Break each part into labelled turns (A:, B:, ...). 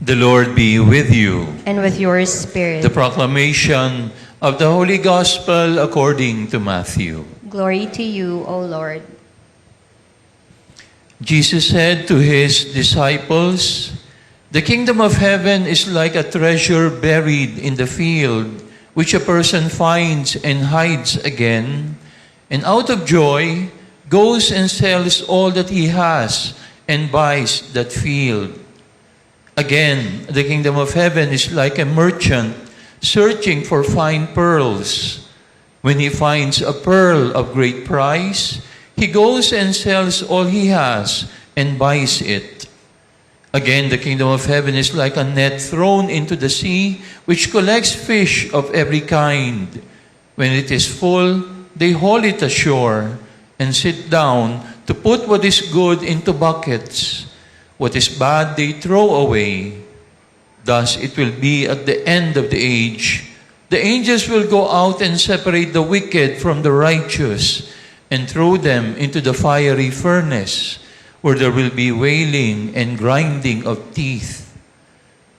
A: The Lord be with you.
B: And with your spirit.
A: The proclamation of the Holy Gospel according to Matthew.
B: Glory to you, O Lord.
A: Jesus said to his disciples, "The kingdom of heaven is like a treasure buried in the field, which a person finds and hides again, and out of joy goes and sells all that he has and buys that field. Again, the kingdom of heaven is like a merchant searching for fine pearls. When he finds a pearl of great price, he goes and sells all he has and buys it. Again, the kingdom of heaven is like a net thrown into the sea, which collects fish of every kind. When it is full, they haul it ashore and sit down to put what is good into buckets. What is bad they throw away. Thus it will be at the end of the age. The angels will go out and separate the wicked from the righteous and throw them into the fiery furnace, where there will be wailing and grinding of teeth.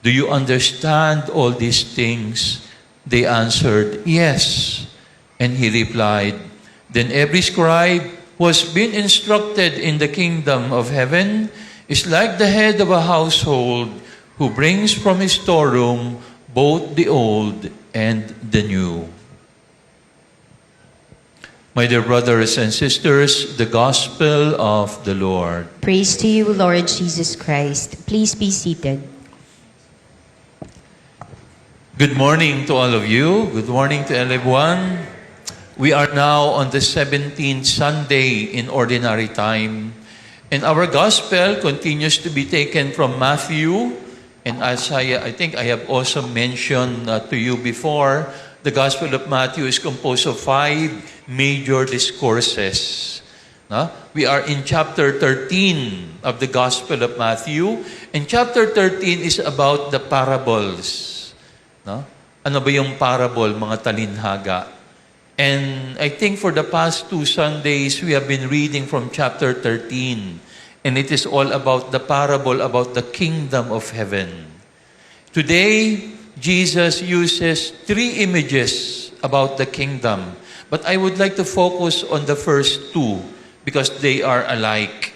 A: Do you understand all these things?" They answered, "Yes." And he replied, "Then every scribe who has been instructed in the kingdom of heaven is like the head of a household who brings from his storeroom both the old and the new." My dear brothers and sisters, the Gospel of the Lord.
B: Praise to you, Lord Jesus Christ. Please be seated.
A: Good morning to all of you. Good morning to everyone. We are now on the 17th Sunday in Ordinary Time. And our Gospel continues to be taken from Matthew. And as I think I have also mentioned to you before, the Gospel of Matthew is composed of 5 major discourses. No? We are in chapter 13 of the Gospel of Matthew. And chapter 13 is about the parables. No? Ano ba yung parable, mga talinhaga? And I think for the past 2 Sundays, we have been reading from chapter 13. And it is all about the parable about the kingdom of heaven. Today, Jesus uses 3 images about the kingdom. But I would like to focus on the first 2 because they are alike.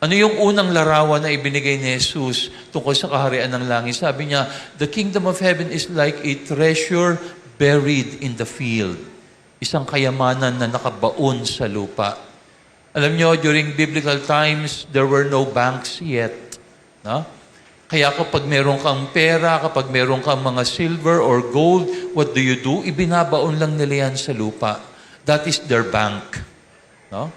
A: Ano yung unang larawan na ibinigay ni Jesus tungkol sa kaharian ng langit? Sabi niya, the kingdom of heaven is like a treasure buried in the field. Isang kayamanan na nakabaon sa lupa. Alam nyo, during biblical times, there were no banks yet. No? Kaya kapag meron kang pera, kapag meron kang mga silver or gold, what do? Ibinabaon lang nila yan sa lupa. That is their bank. No?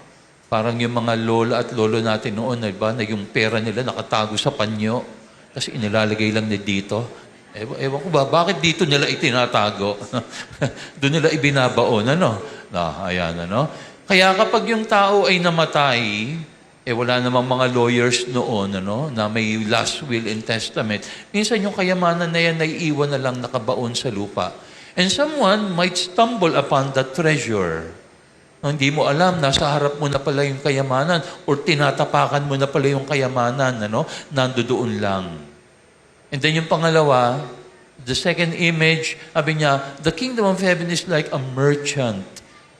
A: Parang yung mga lola at lolo natin noon, diba, na yung pera nila nakatago sa panyo, kasi inilalagay lang na dito. Ewan ko ba, bakit dito nila itinatago? Doon nila ibinabaon, ano? Ayan, ano? Kaya kapag yung tao ay namatay, wala namang mga lawyers noon, ano, na may last will and testament. Minsan yung kayamanan na yan ay iwan na lang nakabaon sa lupa. And someone might stumble upon that treasure. Hindi mo alam, nasa harap mo na pala yung kayamanan or tinatapakan mo na pala yung kayamanan, ano, nandoon lang. And then yung pangalawa, the second image, sabi niya, the kingdom of heaven is like a merchant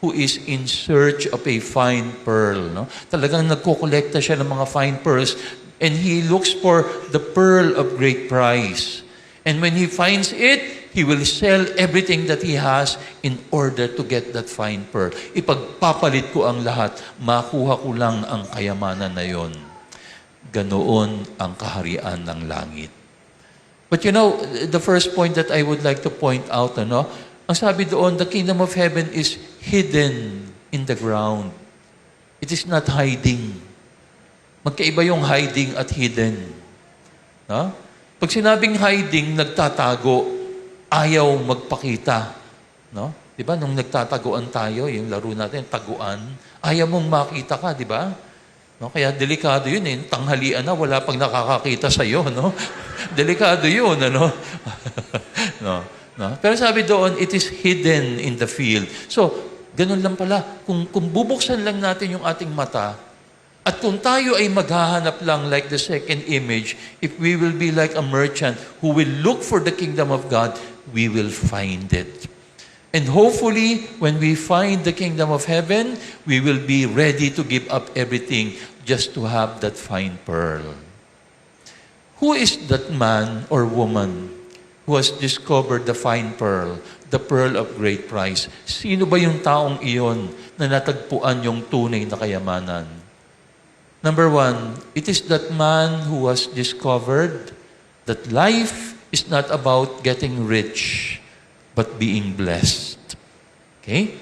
A: who is in search of a fine pearl. No? Talagang nagkukolekta siya ng mga fine pearls and he looks for the pearl of great price. And when he finds it, he will sell everything that he has in order to get that fine pearl. Ipagpapalit ko ang lahat, makuha ko lang ang kayamanan na yon. Ganoon ang kaharian ng langit. But you know, the first point that I would like to point out, ano, ang sabi doon, the kingdom of heaven is hidden in the ground. It is not hiding. Magkaiba yung hiding at hidden. No? Pag sinabing hiding, nagtatago, ayaw magpakita. No? Diba, nung nagtataguan tayo, yung laro natin, taguan, ayaw mong makita ka, di ba? No? Kaya delikado yun eh. Tanghalian na, wala pang nakakakita sa'yo. No? Delikado yun. Ano? No? No? Pero sabi doon, it is hidden in the field. So, ganun lang pala. Kung bubuksan lang natin yung ating mata, At kung tayo ay maghahanap lang like the second image, if we will be like a merchant who will look for the kingdom of God, we will find it. And hopefully, when we find the kingdom of heaven, we will be ready to give up everything just to have that fine pearl. Who is that man or woman who has discovered the fine pearl, the pearl of great price? Sino ba yung taong iyon na natagpuan yung tunay na kayamanan? Number one, it is that man who has discovered that life is not about getting rich, but being blessed. Okay?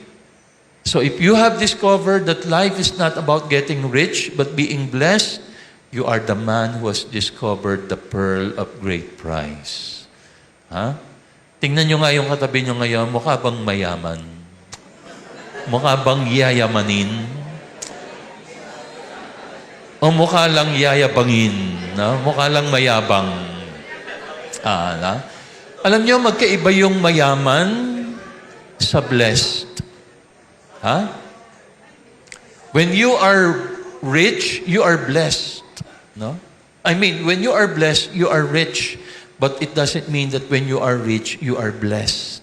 A: So if you have discovered that life is not about getting rich, but being blessed, you are the man who has discovered the pearl of great price. Ha? Tingnan nyo nga yung katabi nyo ngayon, mukha bang mayaman? Mukha bang yayamanin? O mukha lang yayabangin? No? Mukha lang mayabang? Alam nyo, magkaiba yung mayaman sa blessed. Ha? When you are rich, you are blessed. No? I mean, when you are blessed, you are rich. But it doesn't mean that when you are rich, you are blessed.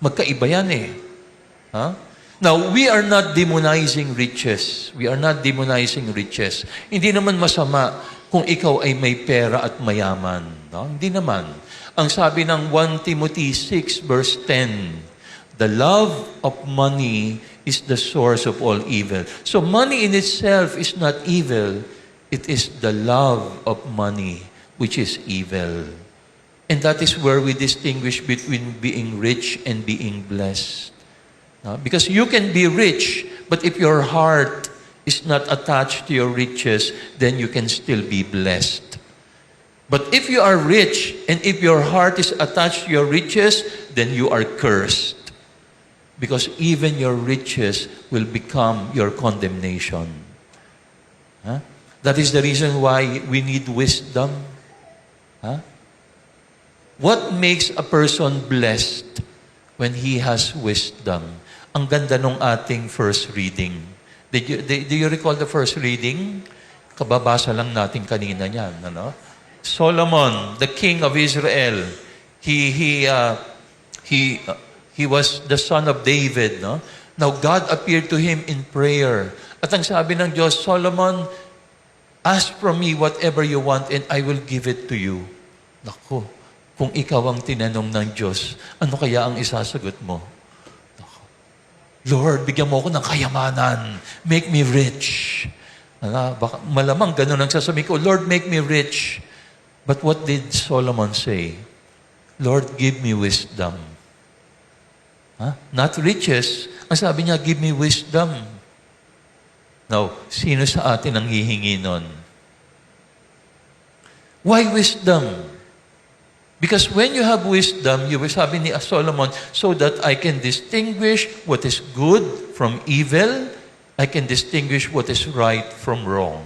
A: Magkaiba yan eh. Ha? Now, we are not demonizing riches. We are not demonizing riches. Hindi naman masama kung ikaw ay may pera at mayaman. No? Hindi naman. Ang sabi ng 1 Timothy 6 verse 10, the love of money is the source of all evil. So money in itself is not evil. It is the love of money which is evil. And that is where we distinguish between being rich and being blessed. Because you can be rich, but if your heart is not attached to your riches, then you can still be blessed. But if you are rich, and if your heart is attached to your riches, then you are cursed. Because even your riches will become your condemnation. Huh? That is the reason why we need wisdom. Huh? What makes a person blessed when he has wisdom? Ang ganda nung ating first reading. Do you recall the first reading? Kababasa lang natin kanina niyan. Ano? Solomon, the king of Israel, he was the son of David. No? Now, God appeared to him in prayer. At ang sabi ng Diyos, Solomon, ask from me whatever you want and I will give it to you. Naku, kung ikaw ang tinanong ng Diyos, ano kaya ang isasagot mo? Lord, bigyan mo ako ng kayamanan. Make me rich. Baka, malamang ganun ang sasabihin ko, Lord, make me rich. But what did Solomon say? Lord, give me wisdom. Not riches. Ang sabi niya, give me wisdom. Now, sino sa atin ang hihingi nun? Why wisdom? Because when you have wisdom, you will sabi ni Solomon, so that I can distinguish what is good from evil, I can distinguish what is right from wrong.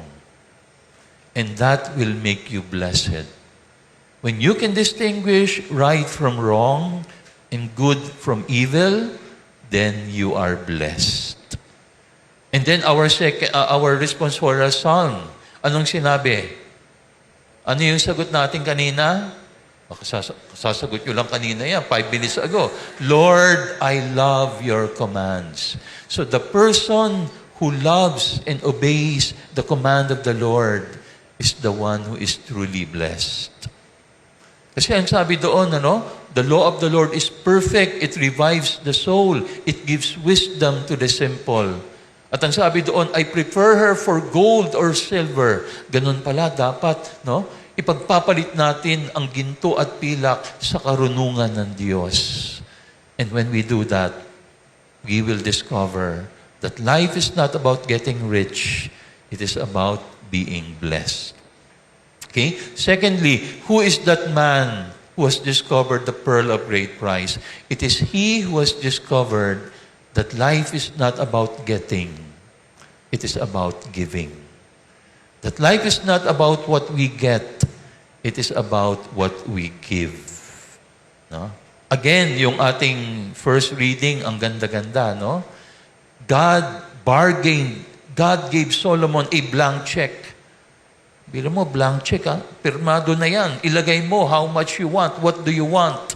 A: And that will make you blessed. When you can distinguish right from wrong and good from evil, then you are blessed. And then our response for our psalm, anong sinabi? Ano yung sagot natin kanina? Sasagot nyo lang kanina yan, 5 minutes ago. Lord, I love your commands. So the person who loves and obeys the command of the Lord is the one who is truly blessed. Kasi ang sabi doon, the law of the Lord is perfect. It revives the soul. It gives wisdom to the simple. At ang sabi doon, I prefer her for gold or silver. Ganun pala, dapat, ipagpapalit natin ang ginto at pilak sa karunungan ng Diyos. And when we do that, we will discover that life is not about getting rich. It is about being blessed. Okay? Secondly, who is that man who has discovered the pearl of great price? It is he who has discovered that life is not about getting. It is about giving. That life is not about what we get. It is about what we give. No? Again, yung ating first reading, ang ganda-ganda, no? God bargained God gave Solomon a blank check. Bila mo, blank check ha? Pirmado na yan. Ilagay mo how much you want. What do you want?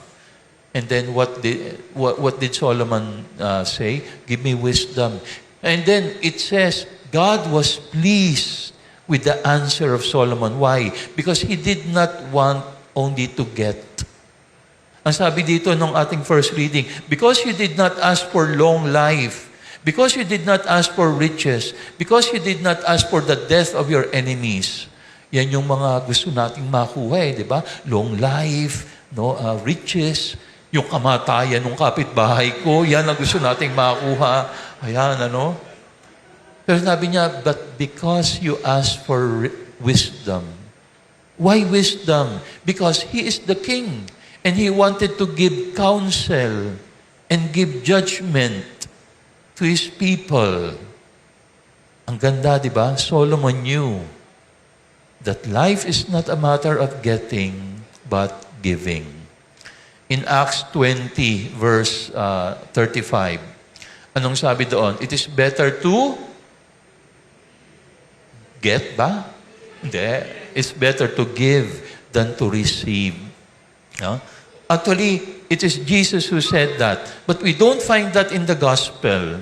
A: And then what did Solomon say? Give me wisdom. And then it says, God was pleased with the answer of Solomon. Why? Because he did not want only to get. Ang sabi dito nung ating first reading, because you did not ask for long life, because you did not ask for riches, because you did not ask for the death of your enemies. Yan yung mga gusto nating makuha di ba? Long life, riches, yung kamatayan ng kapitbahay ko, yan ang gusto nating makuha. Ayan, Pero sabi niya, but because you asked for wisdom. Why wisdom? Because He is the King. And He wanted to give counsel and give judgment to His people. Ang ganda, di ba? Solomon knew that life is not a matter of getting, but giving. In Acts 20, verse 35, anong sabi doon? It is better to get ba? Hindi. It's better to give than to receive. No? Actually, it is Jesus who said that. But we don't find that in the gospel.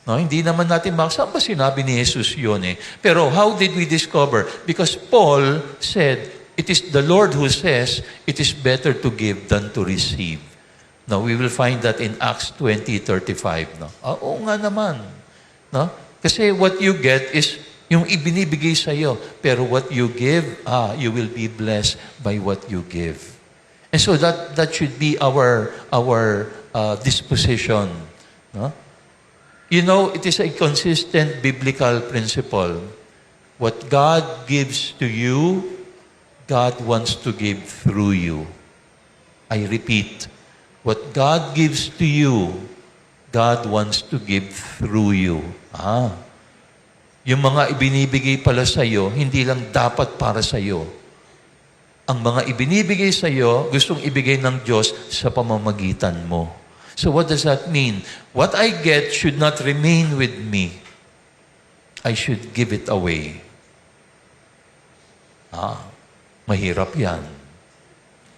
A: No? Hindi naman natin saan ba sinabi ni Jesus yun Pero how did we discover? Because Paul said, it is the Lord who says, it is better to give than to receive. Now, we will find that in Acts 20:35. No? Oo nga naman. No? Kasi what you get is yung ibinibigay sa iyo. Pero what you give, you will be blessed by what you give. And so that should be our disposition. No? It is a consistent biblical principle. What God gives to you, God wants to give through you. I repeat, what God gives to you, God wants to give through you. Yung mga ibinibigay pala sa iyo, hindi lang dapat para sa iyo. Ang mga ibinibigay sa iyo, gustong ibigay ng Diyos sa pamamagitan mo. So what does that mean? What I get should not remain with me. I should give it away. Mahirap yan.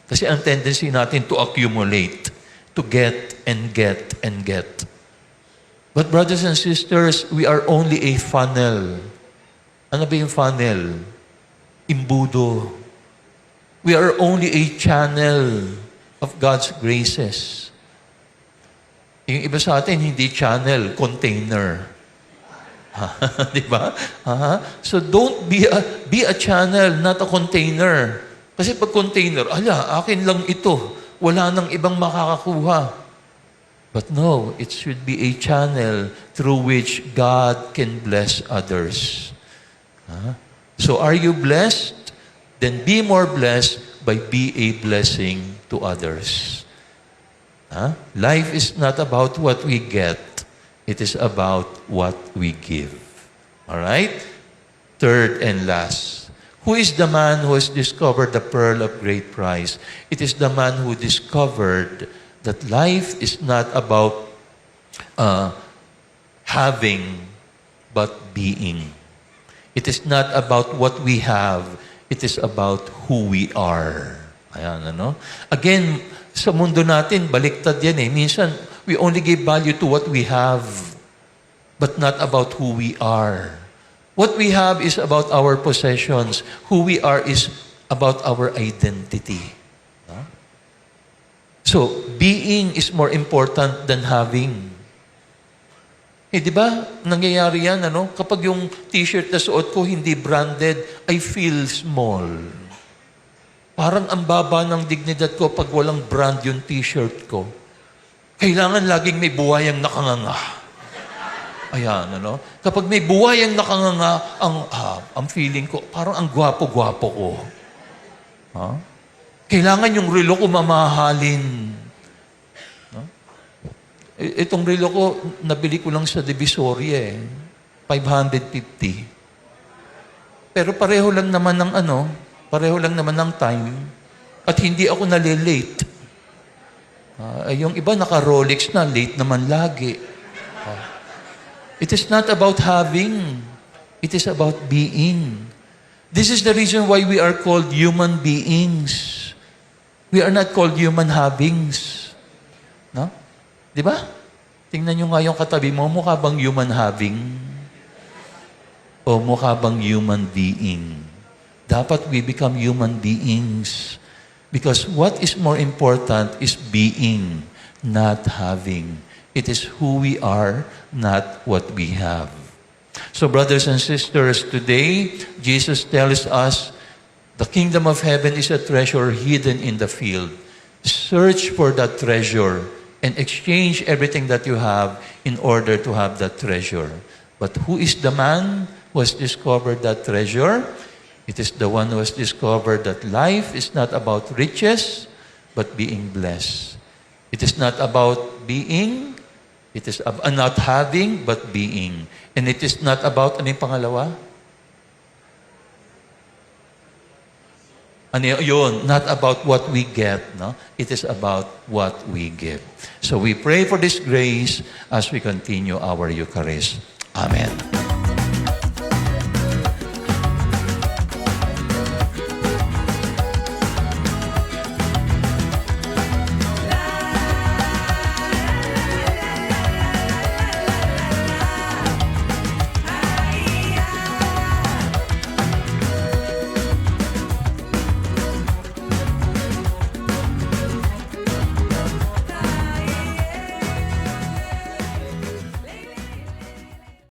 A: Kasi ang tendency natin to accumulate, to get and get and get. But brothers and sisters, we are only a funnel. Ano ba yung funnel? Imbudo. We are only a channel of God's graces. Yung iba sa atin, hindi channel, container. Di ba? So don't be a channel, not a container. Kasi pag container, akin lang ito. Wala nang ibang makakakuha. But no, it should be a channel through which God can bless others. So are you blessed? Then be more blessed by be a blessing to others. Life is not about what we get. It is about what we give. All right? Third and last. Who is the man who has discovered the pearl of great price? It is the man who discovered that life is not about having, but being. It is not about what we have. It is about who we are. Ayan, Again, sa mundo natin, baliktad yan Minsan, we only give value to what we have, but not about who we are. What we have is about our possessions. Who we are is about our identity. So, being is more important than having. Di ba? Nangyayari yan, Kapag yung t-shirt na suot ko hindi branded, I feel small. Parang ang baba ng dignidad ko pag walang brand yung t-shirt ko. Kailangan laging may buhayang nakanganga. Ayan, Kapag may buhayang nakanganga, ang feeling ko, parang ang gwapo-gwapo ko. Kailangan yung relo ko mamahalin. Itong relo ko, nabili ko lang sa Divisoria $550. Pero pareho lang naman ng time. At hindi ako nalilate. Yung iba naka-Rolex na, late naman lagi. It is not about having. It is about being. This is the reason why we are called human beings. We are not called human havings. No? Di ba? Tingnan nyo nga yung katabi mo, mukha bang human having? O mukha bang human being? Dapat we become human beings. Because what is more important is being, not having. It is who we are, not what we have. So brothers and sisters, today, Jesus tells us, the kingdom of heaven is a treasure hidden in the field. Search for that treasure and exchange everything that you have in order to have that treasure. But who is the man who has discovered that treasure? It is the one who has discovered that life is not about riches, but being blessed. It is not about being, it is not having, but being. And it is not about, ano yung pangalawa? Ano yun? Not about what we get, no? It is about what we give. So we pray for this grace as we continue our Eucharist. Amen.